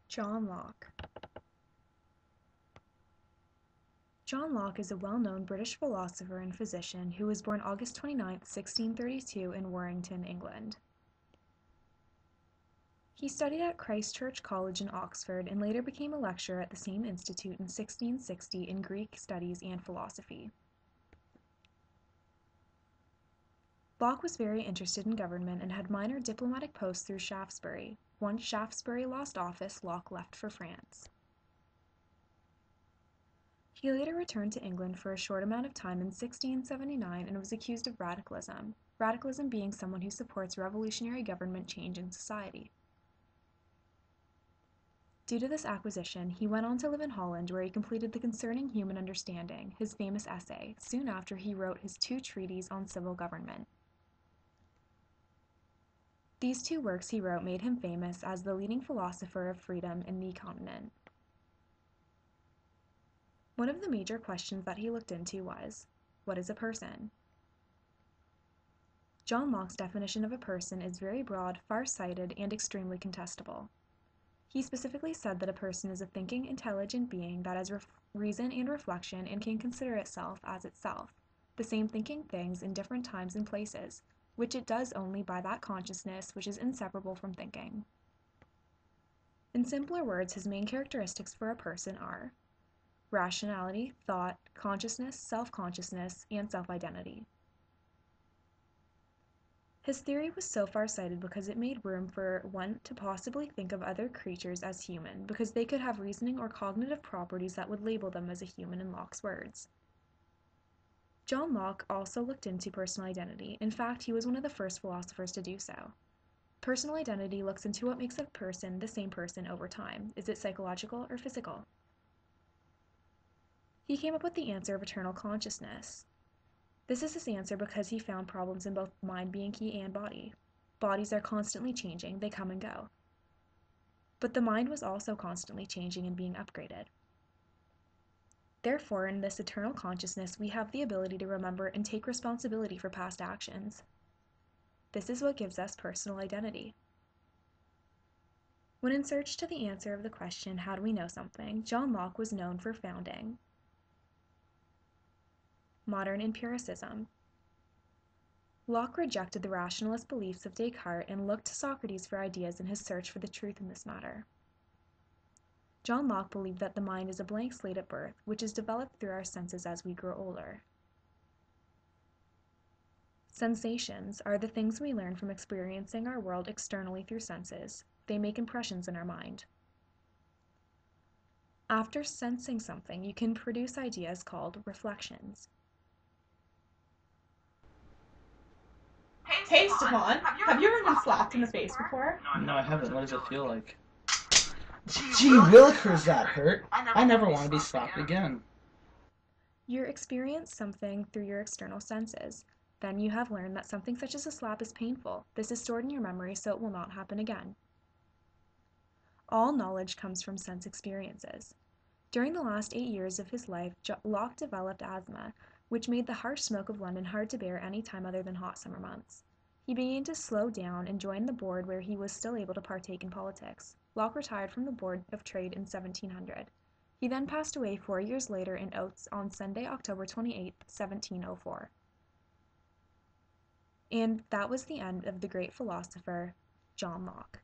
John Locke. John Locke is a well-known British philosopher and physician who was born August 29, 1632 in Warrington, England. He studied at Christ Church College in Oxford and later became a lecturer at the same institute in 1660 in Greek studies and philosophy. Locke was very interested in government and had minor diplomatic posts through Shaftesbury. Once Shaftesbury lost office, Locke left for France. He later returned to England for a short amount of time in 1679 and was accused of radicalism, radicalism being someone who supports revolutionary government change in society. Due to this acquisition, he went on to live in Holland where he completed the Concerning Human Understanding, his famous essay, soon after he wrote his 2 treatises on civil government. These 2 works he wrote made him famous as the leading philosopher of freedom in the continent. One of the major questions that he looked into was, what is a person? John Locke's definition of a person is very broad, far-sighted, and extremely contestable. He specifically said that a person is a thinking, intelligent being that has reason and reflection and can consider itself as itself, the same thinking things in different times and places, which it does only by that consciousness which is inseparable from thinking. In simpler words, his main characteristics for a person are rationality, thought, consciousness, self-consciousness, and self-identity. His theory was so far-sighted because it made room for one to possibly think of other creatures as human, because they could have reasoning or cognitive properties that would label them as a human in Locke's words. John Locke also looked into personal identity. In fact, he was one of the first philosophers to do so. Personal identity looks into what makes a person the same person over time. Is it psychological or physical? He came up with the answer of eternal consciousness. This is his answer because he found problems in both mind being key and body. Bodies are constantly changing, they come and go. But the mind was also constantly changing and being upgraded. Therefore, in this eternal consciousness, we have the ability to remember and take responsibility for past actions. This is what gives us personal identity. When in search to the answer of the question, how do we know something, John Locke was known for founding modern empiricism. Locke rejected the rationalist beliefs of Descartes and looked to Socrates for ideas in his search for the truth in this matter. John Locke believed that the mind is a blank slate at birth, which is developed through our senses as we grow older. Sensations are the things we learn from experiencing our world externally through senses. They make impressions in our mind. After sensing something, you can produce ideas called reflections. Hey, Stefan, have you ever been slapped in the face before? No, I haven't. What does it feel like? Gee willikers, that hurt. I never want to be slapped again. You experience something through your external senses. Then you have learned that something such as a slap is painful. This is stored in your memory so it will not happen again. All knowledge comes from sense experiences. During the last 8 years of his life, Locke developed asthma, which made the harsh smoke of London hard to bear any time other than hot summer months. He began to slow down and joined the board where he was still able to partake in politics. Locke retired from the Board of Trade in 1700. He then passed away 4 years later in Oates on Sunday, October 28, 1704. And that was the end of the great philosopher, John Locke.